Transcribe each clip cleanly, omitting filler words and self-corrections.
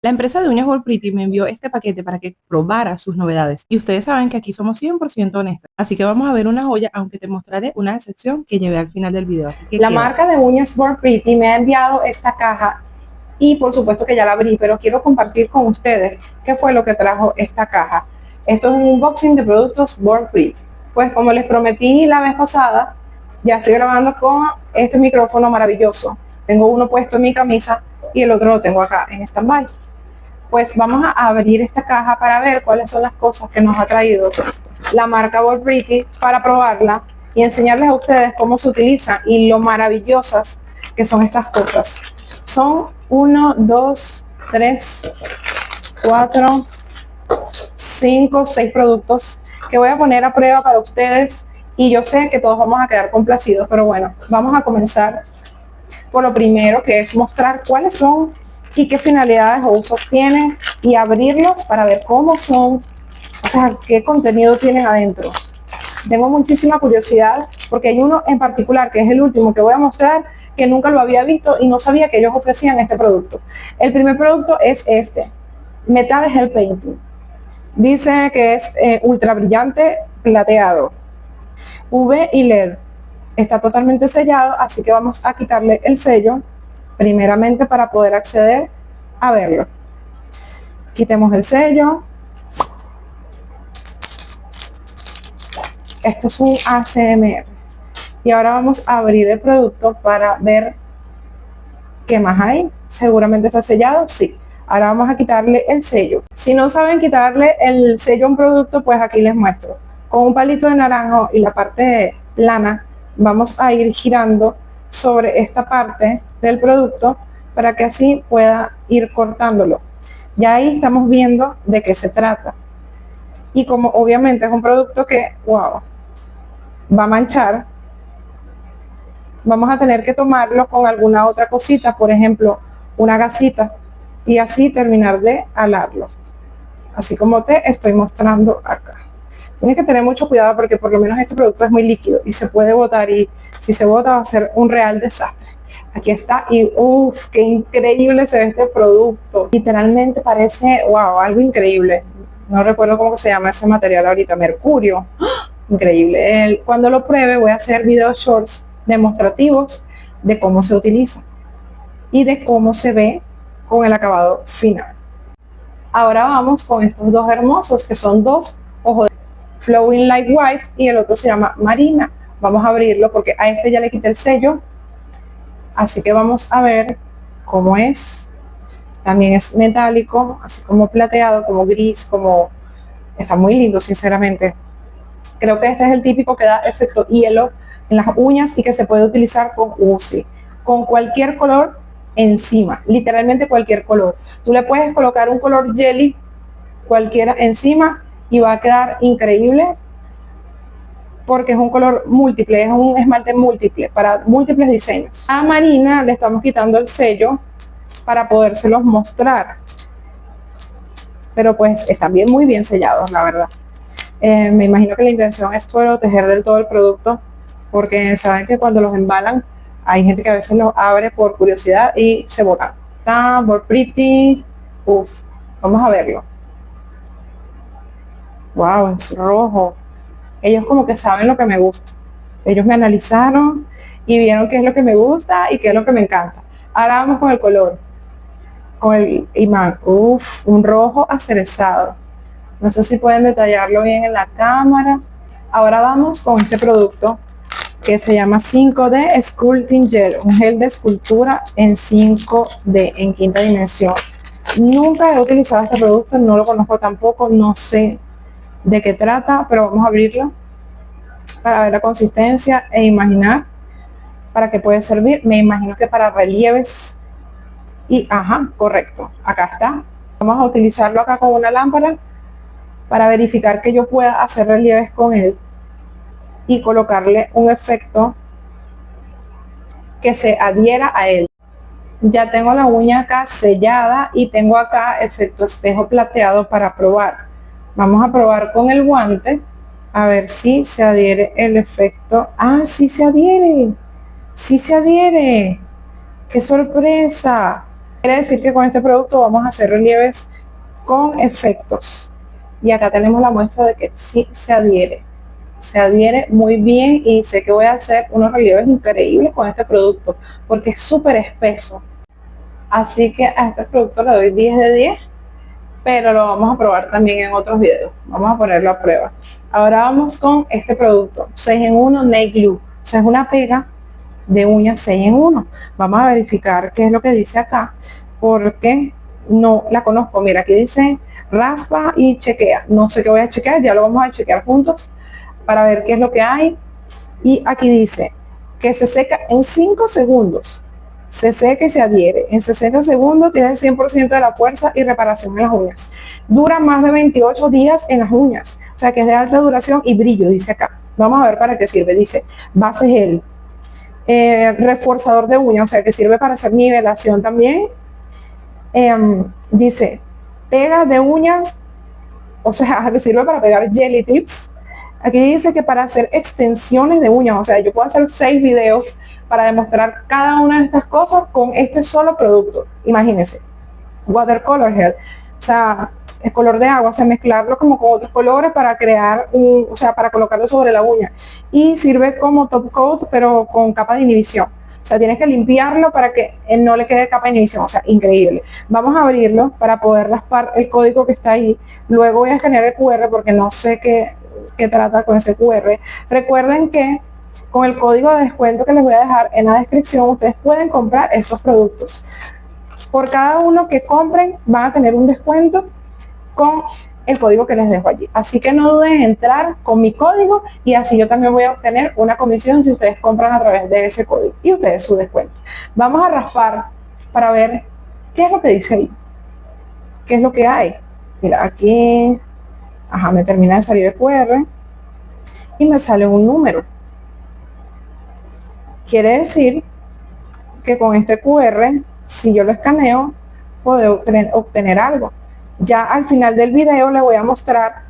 La empresa de uñas World Pretty me envió este paquete para que probara sus novedades. Y ustedes saben que aquí somos 100% honestas. Así que vamos a ver una joya, aunque te mostraré una decepción que llevé al final del video. Así que la marca de uñas World Pretty me ha enviado esta caja y por supuesto que ya la abrí, pero quiero compartir con ustedes qué fue lo que trajo esta caja. Esto es un unboxing de productos World Pretty. Pues como les prometí la vez pasada, ya estoy grabando con este micrófono maravilloso. Tengo uno puesto en mi camisa y el otro lo tengo acá en stand-by. Pues vamos a abrir esta caja para ver cuáles son las cosas que nos ha traído la marca World Pretty para probarla y enseñarles a ustedes cómo se utilizan y lo maravillosas que son estas cosas. Son 1, 2, 3, 4, 5, 6 productos que voy a poner a prueba para ustedes y yo sé que todos vamos a quedar complacidos, pero bueno, vamos a comenzar por lo primero, que es mostrar cuáles son y qué finalidades o usos tienen y abrirlos para ver cómo son, o sea, qué contenido tienen adentro. Tengo muchísima curiosidad porque hay uno en particular, que es el último que voy a mostrar, que nunca lo había visto y no sabía que ellos ofrecían este producto. El primer producto es este, Metal Gel Painting. Dice que es ultra brillante plateado, UV y LED. Está totalmente sellado, así que vamos a quitarle el sello primeramente para poder acceder a verlo. Quitemos el sello. Esto es un ASMR. Y ahora vamos a abrir el producto para ver qué más hay. Seguramente está sellado, sí. Ahora vamos a quitarle el sello. Si no saben quitarle el sello a un producto, pues aquí les muestro. Con un palito de naranjo y la parte plana, vamos a ir girando sobre esta parte del producto para que así pueda ir cortándolo. Ya ahí estamos viendo de qué se trata. Y como obviamente es un producto que, wow, va a manchar, vamos a tener que tomarlo con alguna otra cosita, por ejemplo, una gasita, y así terminar de alarlo. Así como te estoy mostrando acá. Tienes que tener mucho cuidado porque por lo menos este producto es muy líquido y se puede botar, y si se bota va a ser un real desastre. Aquí está y uff, qué increíble se ve este producto. Literalmente parece, wow, algo increíble. No recuerdo cómo se llama ese material ahorita, mercurio. ¡Ah! Increíble. Cuando lo pruebe voy a hacer videos shorts demostrativos de cómo se utiliza y de cómo se ve con el acabado final. Ahora vamos con estos dos hermosos que son dos ojos de Flowing Like White y el otro se llama Marina. Vamos a abrirlo porque a este ya le quité el sello, así que vamos a ver cómo es. También es metálico, así como plateado, como gris, como está muy lindo, sinceramente. Creo que este es el típico que da efecto hielo en las uñas y que se puede utilizar con UCI, con cualquier color encima, literalmente cualquier color. Tú le puedes colocar un color jelly cualquiera encima y va a quedar increíble porque es un color múltiple, es un esmalte múltiple para múltiples diseños. A Marina le estamos quitando el sello para podérselos mostrar, pero pues están bien, muy bien sellados, la verdad. Me imagino que la intención es proteger del todo el producto, porque saben que cuando los embalan hay gente que a veces los abre por curiosidad y se botan. Está World Pretty, uff, vamos a verlo. Wow, es rojo. Ellos como que saben lo que me gusta. Ellos me analizaron y vieron qué es lo que me gusta y qué es lo que me encanta. Ahora vamos con el color, con el imán. Uff, un rojo acerezado. No sé si pueden detallarlo bien en la cámara. Ahora vamos con este producto que se llama 5D Sculpting Gel, un gel de escultura en 5D, en quinta dimensión. Nunca he utilizado este producto, no lo conozco tampoco, no sé de qué trata, pero vamos a abrirlo para ver la consistencia e imaginar para qué puede servir. Me imagino que para relieves y, ajá, correcto, acá está. Vamos a utilizarlo acá con una lámpara para verificar que yo pueda hacer relieves con él y colocarle un efecto que se adhiera a él. Ya tengo la uña acá sellada y tengo acá efecto espejo plateado para probar. Vamos a probar con el guante a ver si se adhiere el efecto. Ah, sí se adhiere, sí se adhiere. ¡Qué sorpresa! Quiere decir que con este producto vamos a hacer relieves con efectos. Y acá tenemos la muestra de que sí se adhiere. Se adhiere muy bien y sé que voy a hacer unos relieves increíbles con este producto porque es súper espeso. Así que a este producto le doy 10 de 10, pero lo vamos a probar también en otros videos. Vamos a ponerlo a prueba. Ahora vamos con este producto, 6 en 1 Nail Glue. O sea, es una pega de uñas 6 en 1. Vamos a verificar qué es lo que dice acá, porque no la conozco. Mira, aquí dice raspa y chequea. No sé qué voy a chequear, ya lo vamos a chequear juntos para ver qué es lo que hay. Y aquí dice que se seca en 5 segundos. Se seca y se adhiere. En 60 segundos tiene el 100% de la fuerza y reparación en las uñas. Dura más de 28 días en las uñas. O sea que es de alta duración y brillo, dice acá. Vamos a ver para qué sirve. Dice base gel. Reforzador de uñas, o sea que sirve para hacer nivelación también. Dice pegas de uñas, o sea que sirve para pegar jelly tips. Aquí dice que para hacer extensiones de uñas, o sea, yo puedo hacer 6 videos para demostrar cada una de estas cosas con este solo producto. Imagínense, watercolor gel, o sea, el color de agua, o sea, mezclarlo como con otros colores para crear o sea, para colocarlo sobre la uña. Y sirve como top coat, pero con capa de inhibición. O sea, tienes que limpiarlo para que no le quede capa de inhibición. O sea, increíble. Vamos a abrirlo para poder raspar el código que está ahí. Luego voy a escanear el QR porque no sé qué trata con ese QR. Recuerden que con el código de descuento que les voy a dejar en la descripción, ustedes pueden comprar estos productos. Por cada uno que compren van a tener un descuento con el código que les dejo allí. Así que no duden en entrar con mi código y así yo también voy a obtener una comisión si ustedes compran a través de ese código y ustedes su descuento. Vamos a raspar para ver qué es lo que dice ahí. ¿Qué es lo que hay? Mira, aquí, me termina de salir el QR y me sale un número. Quiere decir que con este QR, si yo lo escaneo, puedo obtener algo. Ya al final del video les voy a mostrar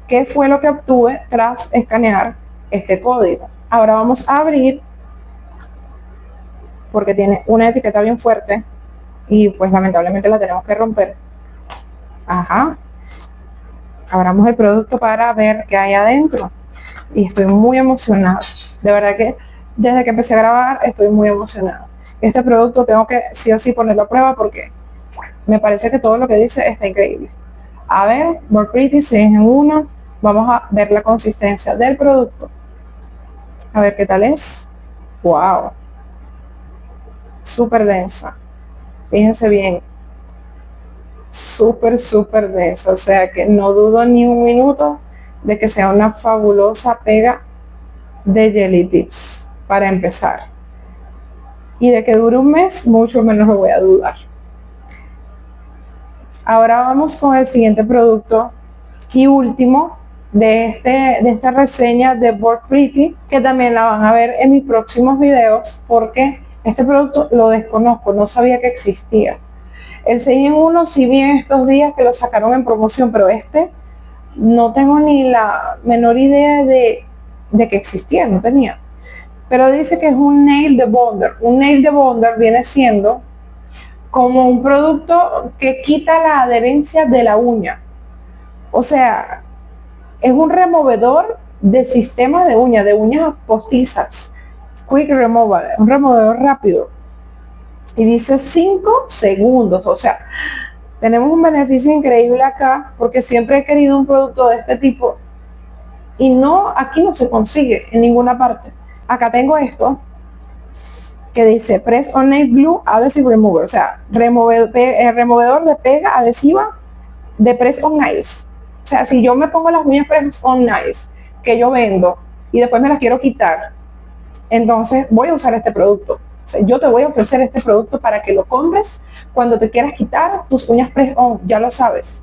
qué fue lo que obtuve tras escanear este código. Ahora vamos a abrir, porque tiene una etiqueta bien fuerte y pues lamentablemente la tenemos que romper. Abramos el producto para ver qué hay adentro y estoy muy emocionada. De verdad que desde que empecé a grabar estoy muy emocionada. Este producto tengo que sí o sí ponerlo a prueba porque me parece que todo lo que dice está increíble. A ver, More Pretty 6 en 1. Vamos a ver la consistencia del producto. A ver qué tal es. Wow. Súper densa. Fíjense bien. Súper densa. O sea que no dudo ni un minuto de que sea una fabulosa pega de Jelly Tips para empezar. Y de que dure un mes, mucho menos lo voy a dudar. Ahora vamos con el siguiente producto y último de esta reseña de More Pretty, que también la van a ver en mis próximos videos porque este producto lo desconozco, no sabía que existía. El 6 en 1 sí vi en estos días que lo sacaron en promoción, pero este no tengo ni la menor idea de que existía, no tenía. Pero dice que es un nail debonder. Un nail debonder viene siendo como un producto que quita la adherencia de la uña. O sea, es un removedor de sistemas de uñas postizas. Quick Removal, un removedor rápido. Y dice 5 segundos. O sea, tenemos un beneficio increíble acá porque siempre he querido un producto de este tipo. Y no, aquí no se consigue en ninguna parte. Acá tengo esto que dice Press on Nail Glue Adhesive Remover, o sea, removedor de pega adhesiva de Press on Nails. O sea, si yo me pongo las uñas Press on Nails que yo vendo y después me las quiero quitar, entonces voy a usar este producto. O sea, yo te voy a ofrecer este producto para que lo compres cuando te quieras quitar tus uñas Press on, ya lo sabes.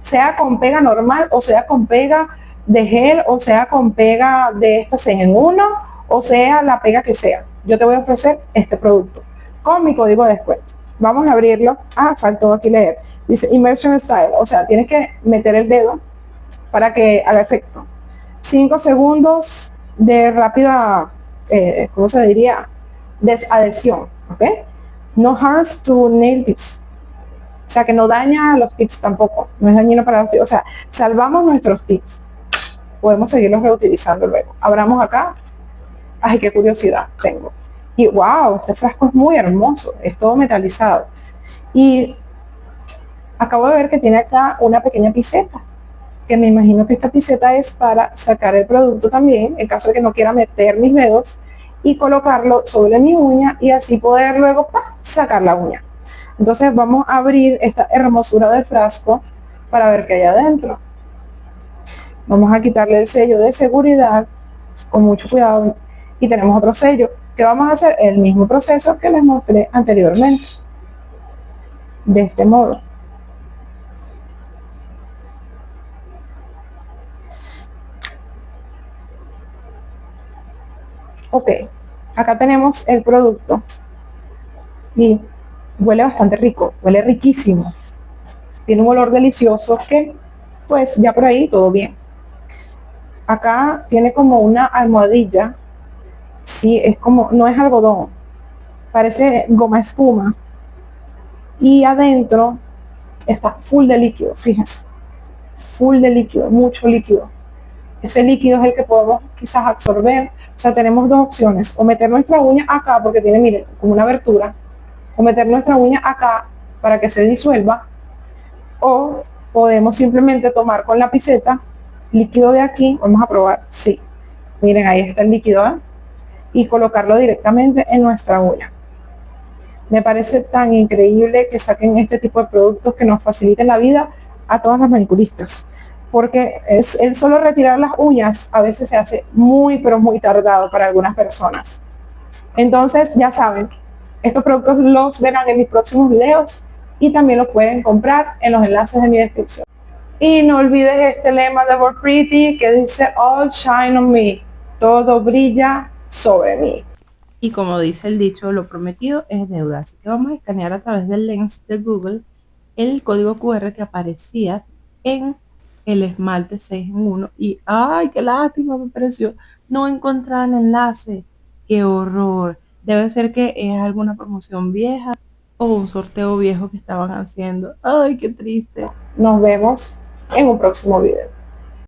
Sea con pega normal o sea con pega de gel o sea con pega de esta 6 en 1 o sea la pega que sea. Yo te voy a ofrecer este producto con mi código de descuento. Vamos a abrirlo. Faltó aquí leer. Dice Immersion Style. O sea, tienes que meter el dedo para que haga efecto. 5 segundos de rápida, ¿cómo se diría? Desadhesión. ¿Ok? No harms to nail tips. O sea, que no daña los tips tampoco. No es dañino para los tips. O sea, salvamos nuestros tips. Podemos seguirlos reutilizando luego. Abramos acá. Ay, qué curiosidad tengo. Y wow, este frasco es muy hermoso. Es todo metalizado. Y acabo de ver que tiene acá una pequeña piseta, que me imagino que esta piseta es para sacar el producto también, en caso de que no quiera meter mis dedos, y colocarlo sobre mi uña y así poder luego sacar la uña. Entonces vamos a abrir esta hermosura del frasco para ver qué hay adentro. Vamos a quitarle el sello de seguridad con mucho cuidado y tenemos otro sello que vamos a hacer el mismo proceso que les mostré anteriormente, de este modo. Ok, acá tenemos el producto y huele bastante rico, huele riquísimo. Tiene un olor delicioso que, pues ya por ahí todo bien. Acá tiene como una almohadilla, sí, es como, no es algodón, parece goma espuma. Y adentro está full de líquido, fíjense, full de líquido, mucho líquido. Ese líquido es el que podemos quizás absorber. O sea, tenemos dos opciones, o meter nuestra uña acá, porque tiene, miren, como una abertura, o meter nuestra uña acá para que se disuelva, o podemos simplemente tomar con la piseta líquido de aquí, vamos a probar, sí, miren, ahí está el líquido, ¿eh? Y colocarlo directamente en nuestra uña. Me parece tan increíble que saquen este tipo de productos que nos faciliten la vida a todas las manicuristas, porque es el solo retirar las uñas a veces se hace muy pero muy tardado para algunas personas. Entonces ya saben, estos productos los verán en mis próximos videos y también los pueden comprar en los enlaces de mi descripción. Y no olvides este lema de Born Pretty que dice All shine on me, todo brilla sobre mí. Y como dice el dicho, lo prometido es deuda. Así que vamos a escanear a través del lens de Google el código QR que aparecía en el esmalte 6 en 1. Y ¡ay, qué lástima me pareció! No encontrar el enlace. ¡Qué horror! Debe ser que es alguna promoción vieja o un sorteo viejo que estaban haciendo. ¡Ay, qué triste! Nos vemos en un próximo video.